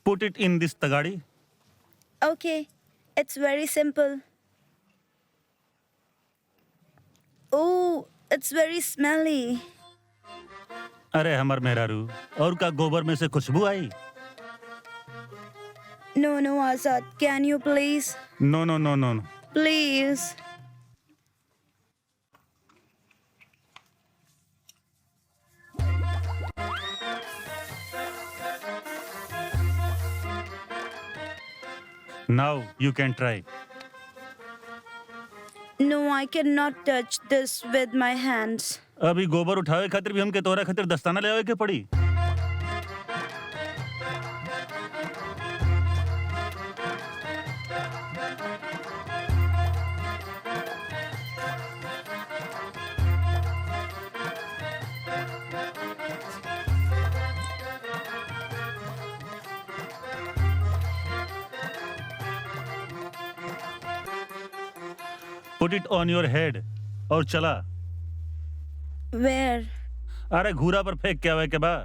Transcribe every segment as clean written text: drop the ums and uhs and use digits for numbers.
Put it in this tagadi. Okay, it's very simple. Oh, it's very smelly. अरे हमर मेहरारू, और का गोबर में से खुशबू आई? No, Azad, can you please? No. Please. Now you can try. No, I cannot touch this with my hands. अभी गोबर उठावे खातिर भी हमके तोरा खातिर दस्ताना ले आवे के पड़ी। Put it on your head और चला। Where? अरे घूरा पर फेंक के आवे के बा।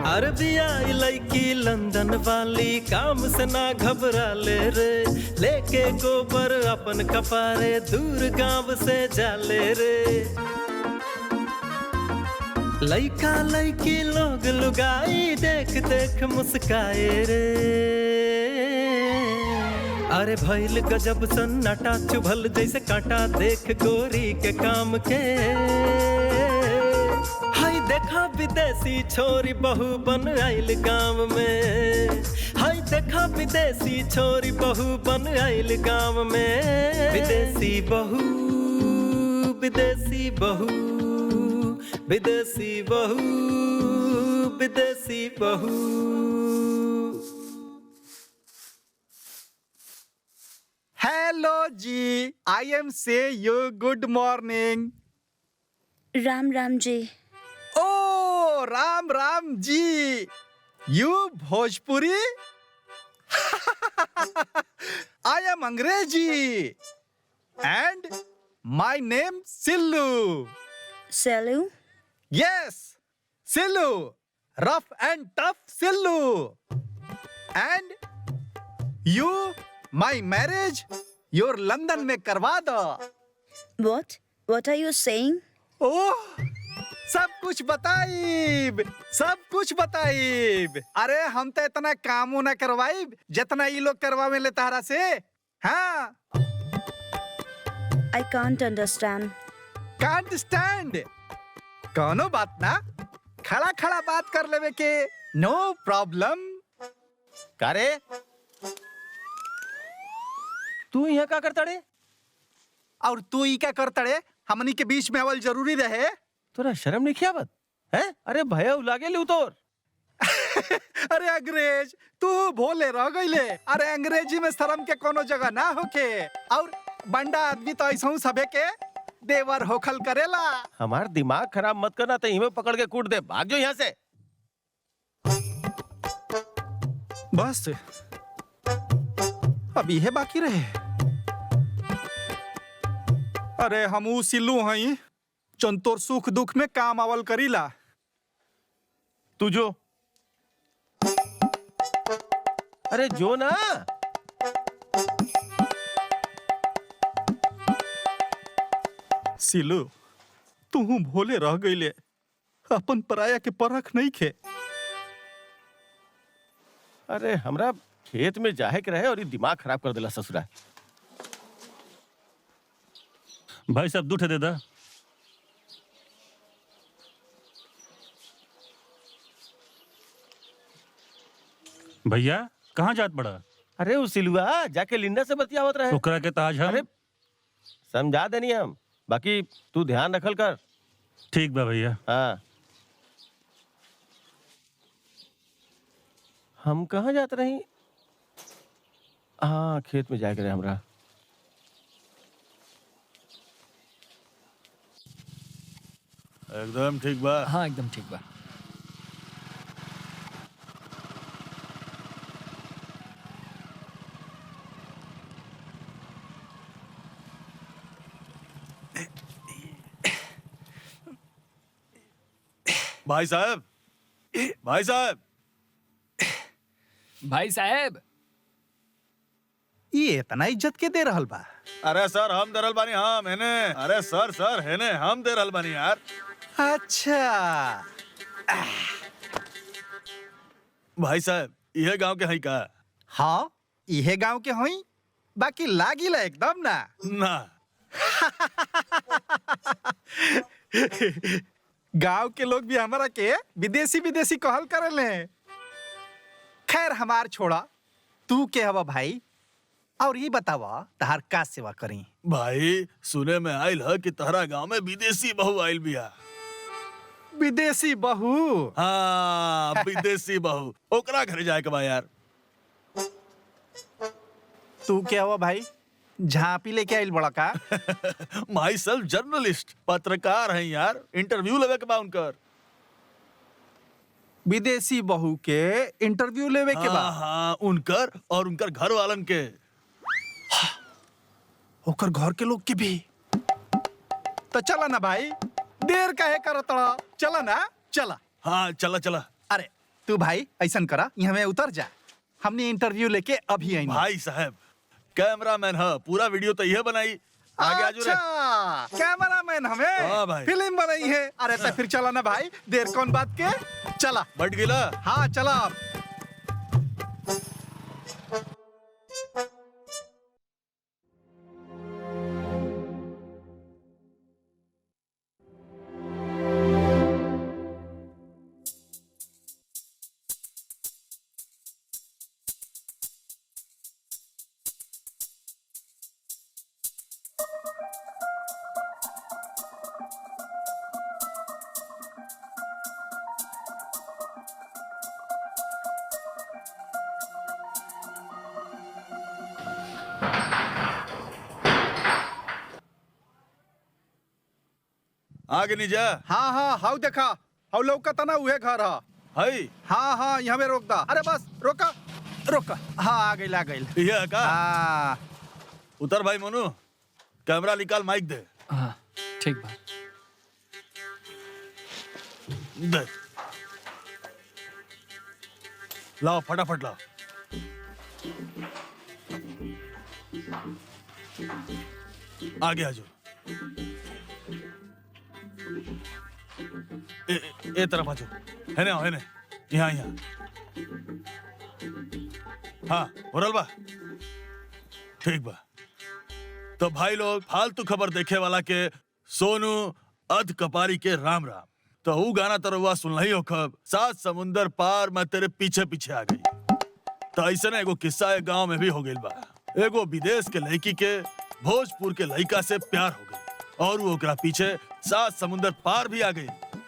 अरबिया लड़की लंदन वाली काम से ना घबरा ले रे, लेके गोबर अपन कपारे दूर गांव से जाले रे। लइका लइकी लोग लुगाई देख देख मुस्काए रे। अरे भइल गजब सन्नाटा चुभल जैसे कांटा देख गोरी के काम के। हाय देखा विदेशी छोरी बहू बन आइल गांव में। हाय देखा विदेशी छोरी बहू बन आइल गांव में। विदेशी बहू विदेशी बहू विदेशी बहू विदेशी बहू। हेलो जी, आई एम से you good morning. Ram ji. O Ram ji, you Bhojpuri? I am अंग्रेजी and my name Sillu. Selu? Yes, Sillu, rough and tough Sillu. And you my marriage your London में करवा दो। What? What are you saying? ओह, सब कुछ बताइब, सब कुछ बताइब। अरे हम तो इतना कामों न करवाइब जितना ये लोग करवावे ले तारा से। हाँ, I can't understand. कांट स्टैंड। कोनो बात ना, खड़ा खड़ा बात कर लेवे के, नो प्रॉब्लम। करे तू यहाँ क्या करता रे? और तू ई क्या करता रे? हमनी के बीच में अवल जरूरी रहे। तोरा शर्म नहीं खिया बत है? अरे भैया लागे ले उतोर। अरे अंग्रेज, तू भोले रह गईले। अरे अंग्रेजी में शर्म के कोनो जगह ना होके। और बंडा आदमी तो ऐसा हूँ सबे के देवर होखल करेला। हमार दिमाग खराब मत करना, तो इमे पकड़ के कूट दे। भाग जो यहाँ से। बस अब ये बाकी रहे। अरे हमू सिल्लू हई, चंतोर सुख दुख में काम आवल करीला। तू जो। अरे जो ना। सिल्लू, तू भोले रह गईले, अपन पराया के परख नहीं खे। अरे हमरा खेत में जाहे के रहे और ये दिमाग खराब कर देला ससुरा। भाई साहब दूठे दे दा। भैया कहाँ जात बड़ा? अरे उस सिलुआ जाके लिंडा से बतियावत रहे। ओकरा के ताज हम। अरे समझा देनी हम, बाकी तू ध्यान रखल कर। ठीक बा भैया। हाँ, हम कहाँ जाते रही? हाँ, खेत में जाके रहे हमरा। एकदम ठीक बा। हाँ एकदम ठीक बा। भाई साहब, भाई साहब, भाई साहब ये इतना इज्जत के दे रहल बा। अरे सर हम दे रहल बानी हम हेने। अरे सर सर हेने हम दे रहल बानी यार। अच्छा भाई साहब यह गांव के हई का? हाँ इहे गांव के हई, बाकी लागिला एकदम ना। ना गांव के लोग भी हमारा के विदेशी विदेशी कहल करेले। खैर हमार छोड़ा, तू के हवा भाई, और ये बतावा तहार का सेवा करी? भाई सुने में आइल है कि तहरा गांव में विदेशी बहू आइल बिया। विदेशी बहू? हाँ विदेशी बहू, ओकरा घरे जाए के बा यार। तू क्या हुआ भाई, झांपी लेके आइल बड़ा का? माई सेल्फ जर्नलिस्ट, पत्रकार हैं यार, इंटरव्यू लेवे के बा उनकर। विदेशी बहू के इंटरव्यू लेवे के हाँ, बाद? हाँ उनकर और उनकर घर वालन के। ओकर घर के लोग के भी? तो चला ना भाई, देर काहे करत रहा? चला ना, चला। हाँ चला चला। अरे तू भाई ऐसन करा, यहाँ में उतर जा, हमने इंटरव्यू लेके अभी आई। भाई साहब कैमरामैन है, पूरा वीडियो तो यह बनाई। आगे आजू रे। अच्छा कैमरामैन हमें? हाँ भाई। फिल्म बनाई है। अरे तो फिर चला ना भाई, देर कौन बात के, चला। बैठ गिला। हाँ चला। आगे नहीं जा। हाँ हाँ हाउ देखा, हाउ लौकता ना उहे घर है। हई हाँ हाँ यहाँ में रोक दा। अरे बस रोका रोका। हाँ आ गई आ गई। यह है का? हाँ उतर भाई मोनू, कैमरा निकाल, माइक दे। हाँ ठीक बा। दे लाओ, फटाफट लाओ। आगे आ जाओ। ए तरफ आ जाओ। है ना, है ना, यहाँ यहाँ। हाँ हो बा, ठीक बा। तो भाई लोग, फालतू खबर देखे वाला के सोनू अध कपारी के राम राम। तो वो गाना तरवा सुन ही हो खब, 7 समुंदर पार मैं तेरे पीछे पीछे आ गई। तो ऐसे ना एगो किस्सा एक गांव में भी हो गई बा। एगो विदेश के लड़की के भोजपुर के लड़का से प्यार हो गई और वो ओकरा पीछे 7 समुंदर पार भी आ गई।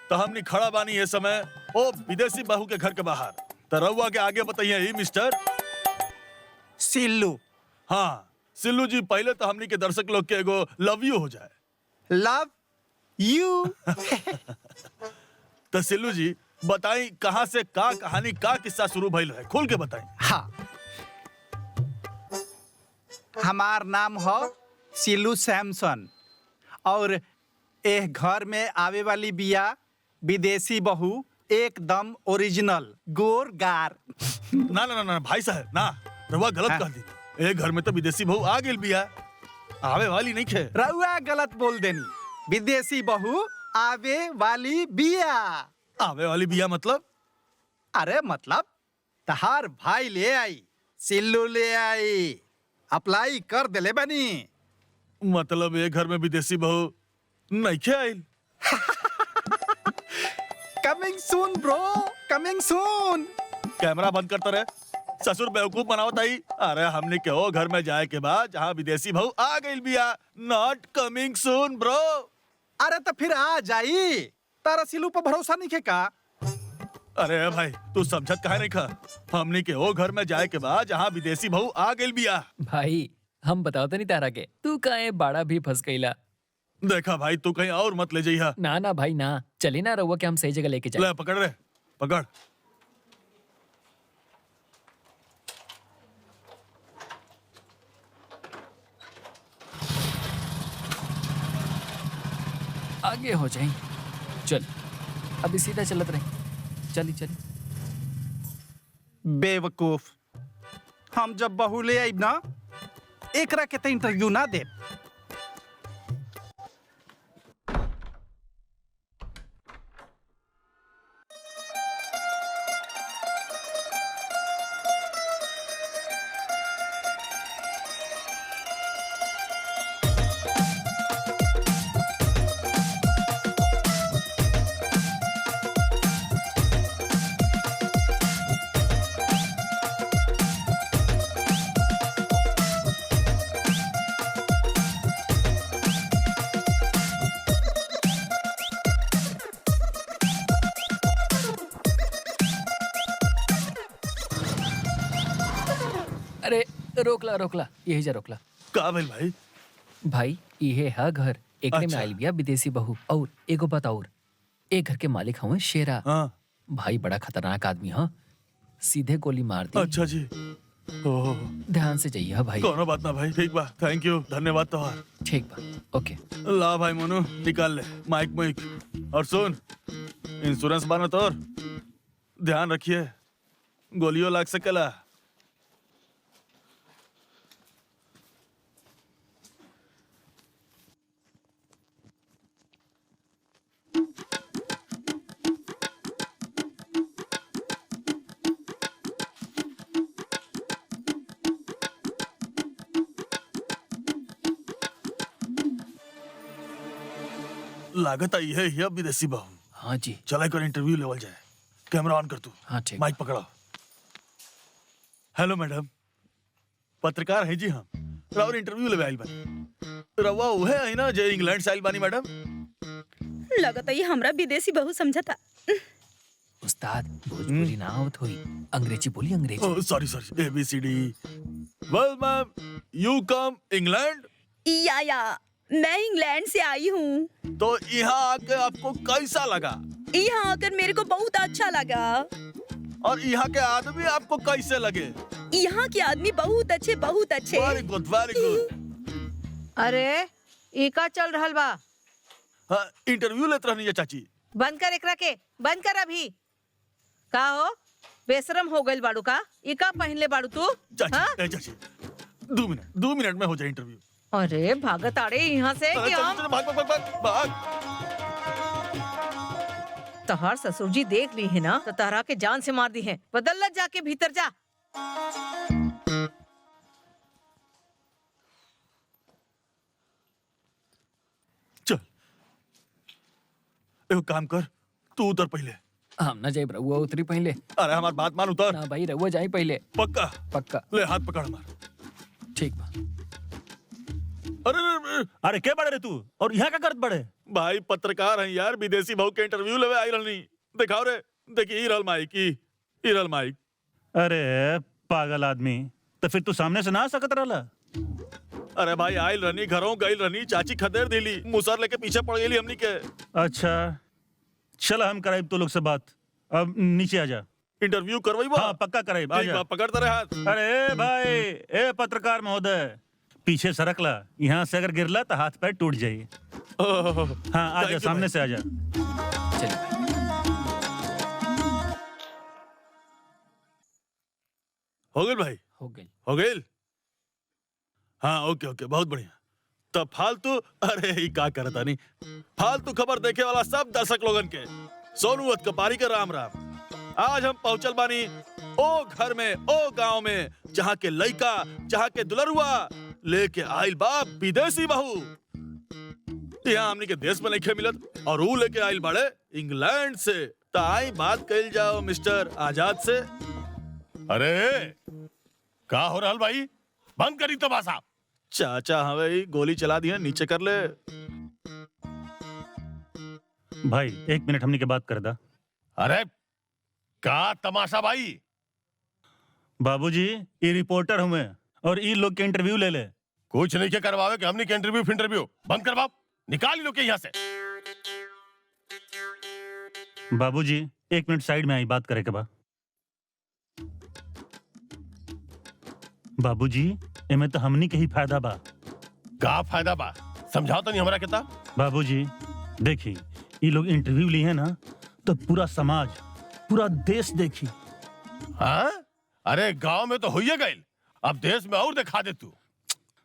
तो हमने खड़ा बानी ये समय ओ विदेशी बहू के घर के बाहर। तो रउआ के आगे बताइए ही मिस्टर सिल्लू। हाँ सिल्लू जी, पहले तो हमनी के दर्शक लोग के एगो लव यू हो जाए। Love you. तो सिल्लू जी बताई, कहां से का कहानी, का किस्सा शुरू भइल है, खोल के बताई। हाँ हमार नाम है सिल्लू सैमसन और एह घर में आवे वाली बिया विदेशी बहू, एकदम ओरिजिनल गोर गार। ना ना ना ना भाई साहब ना, रउआ गलत हाँ। कह दी। एक घर में तो विदेशी बहू आ गेल बिया, आवे वाली नहीं खे। रउआ गलत बोल देनी, विदेशी बहू आवे वाली बिया। आवे वाली बिया मतलब? अरे मतलब तहार भाई ले आई, सिल्लू ले आई, अप्लाई कर देले बनी। मतलब एक घर में विदेशी बहू नहीं खे आइल। Coming soon bro, coming soon. Camera बंद करता रहे, ससुर बेवकूफ बनावत आई। अरे हमने के ओ घर में जाए के बाद जहाँ विदेशी बहू आ गई बिया, नॉट कमिंग सून ब्रो। अरे तो फिर आ जाई, तारा सिल्लू पर भरोसा नहीं है का? अरे भाई तू समझत काहे नहीं खा? हमने के ओ घर में जाए के बाद जहाँ विदेशी बहू आ गई बिया। भाई हम बताओ तो नहीं तारा के, तू काहे बाड़ा भी फंस गईला। देखा भाई, तू कहीं और मत ले जाइहा। ना ना भाई ना, चलिए ना रहुआ के हम सही जगह लेके जाए। ले पकड़ रे, पकड़। आगे हो जाए। चल अभी सीधा चलत रहे। चली चली। बेवकूफ, हम जब बहू ले आइब ना एकरा के तो इंटरव्यू ना दे। अरे रोकला रोकला, यही जा रोकला। का भइल भाई? भाई इहे हा घर, एकने में अच्छा। आइल बिया विदेशी बहू। और एगो बात और, ए घर के मालिक हवे शेरा। हाँ। भाई बड़ा खतरनाक आदमी हा, सीधे गोली मार दी। अच्छा जी। ओह, ध्यान से जाइए हा भाई। कोनो बात ना भाई, ठीक बा, थैंक यू, धन्यवाद तोहार। ठीक बा, ओके। ला भाई मोनू, निकाल ले माइक माइक। और सुन, इंश्योरेंस बाना तोर, ध्यान रखिए, गोलियों लाग सकेला। लागत आई है यह विदेशी बहू। हाँ जी। चला कर इंटरव्यू लेवल जाए। कैमरा ऑन कर तू। हाँ ठीक। माइक पकड़ो। हेलो मैडम, पत्रकार हैं जी हम। रावर इंटरव्यू लेवे आइल बानी। रवा उहे है ना जे इंग्लैंड से आइल बानी मैडम? लगता ये हमरा विदेशी बहू समझता। उस्ताद भोजपुरी ना आवत होई, अंग्रेजी बोली अंग्रेजी। Oh sorry sorry, ABCD। Well ma'am, you come England? या मैं इंग्लैंड से आई हूँ। तो यहाँ आके आपको कैसा लगा? यहाँ आकर मेरे को बहुत अच्छा लगा। और यहाँ के आदमी आपको कैसे लगे? यहाँ के आदमी बहुत अच्छे, बहुत अच्छे। Very good, very good. अरे ई का चल रहल बा? हाँ, इंटरव्यू लेते रहनी है चाची। बंद कर एकरा के, बंद कर अभी। का हो बेशरम हो गइल बाड़ू का? ई का पहनले बाड़ू तू? चाची, हाँ? चाची, 2 मिनट में हो जाए इंटरव्यू। अरे भागत आड़े यहाँ से कि चलो, हम चलो, भाग भाग भाग भाग। तहार ससुर जी देख ली है ना तो तहरा के जान से मार दी है। बदल ला जाके भीतर जा। चल, एगो काम कर, तू उतर पहले। हम ना जाए, रहुआ उतरी पहले। अरे हमार बात मान, उतर। ना भाई रहुआ जाए पहले। पक्का? पक्का। ले हाथ पकड़ हमार। ठीक बा। अरे अरे, अरे, अरे क्या बड़े रे तू, और यहाँ का करत बड़े? भाई पत्रकार हैं यार, विदेशी बहू के इंटरव्यू लेवे आई रहनी। दिखाओ रे, देखिए, ई रहल माइक, ई रहल माइक। अरे पागल आदमी, तो फिर तू सामने से ना आ सकत रहला? अरे भाई आइल रहनी, घरों गइल रहनी, चाची खदेड़ दिली, मुसर लेके पीछे पड़ गेली हमनी के। अच्छा चला, हम कराइब तो लोग से बात। अब नीचे आ जा। इंटरव्यू करवाई बा? हाँ पक्का कराइब, आ ठीक जा। बा, पकड़ता रहे हाथ। अरे भाई, ए पत्रकार महोदय, पीछे सरकला, यहाँ से अगर गिरला तो हाथ पैर टूट जाइए। ओह, हाँ आ Thank जा, you, सामने भाई। से आ जा। चलिए भाई। हो गइल भाई? हो गई। हो गइल? हाँ ओके ओके, बहुत बढ़िया। तब फालतू, अरे ही का करता नहीं, फालतू खबर देखे वाला सब दर्शक लोगन के सोनू अतकपारी के राम राम। आज हम पहुंचल बानी ओ घर में, ओ गांव में, जहाँ के लइका, जहाँ के दुलरुआ लेके आइल बा विदेशी बहू। यहाँ हमनी के देश में नहीं मिलत, और ऊ लेके आइल बाड़े इंग्लैंड से। तो आई बात कइल जाओ मिस्टर आजाद से। अरे का हो रहल भाई? बंद करी तमाशा। चाचा हवे गोली चला दी है, नीचे कर ले। भाई 1 मिनट हमने के बात कर दा। अरे का तमाशा भाई? बाबूजी ये रिपोर्टर हुए और ई लोग के इंटरव्यू ले ले। कुछ नहीं के करवावे कि हमने के इंटरव्यू बंद करवाओ। निकाल लो के यहाँ से। बाबूजी 1 मिनट साइड में आई, बात करे के बा। बाबूजी एमे तो हमनी के ही फायदा बा। का फायदा बा? समझाओ तो नहीं हमारा किता। बाबूजी देखी, ये लोग इंटरव्यू लिए हैं ना, तो पूरा समाज, पूरा देश देखी। हाँ? अरे गांव में तो हुई गई, अब देश में और दिखा दे तू।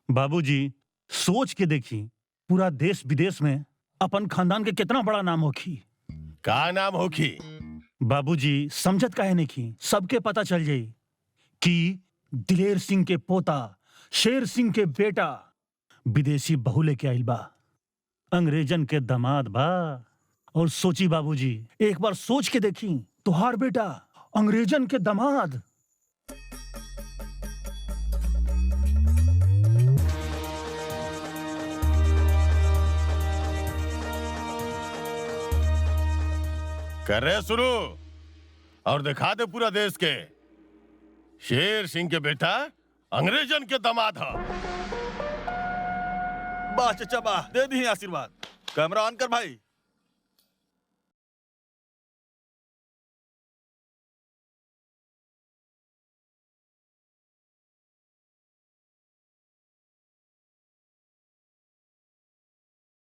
बाबूजी सोच के देखी, पूरा देश विदेश में अपन खानदान के कितना बड़ा नाम होखी। का नाम होखी? बाबूजी समझत काहे नहीं की, सबके पता चल जाई कि दिलेर सिंह के पोता शेर सिंह के बेटा विदेशी बहू लेके आइल बा, अंग्रेजन के दामाद बा। और सोची बाबूजी, एक बार सोच के देखी, तुहार बेटा अंग्रेजन के दामाद। कर रहे शुरू और दिखा दे पूरा देश के शेर सिंह के बेटा अंग्रेजन के दामाद है। वाह चचा वाह, दे दी आशीर्वाद। कैमरा ऑन कर भाई।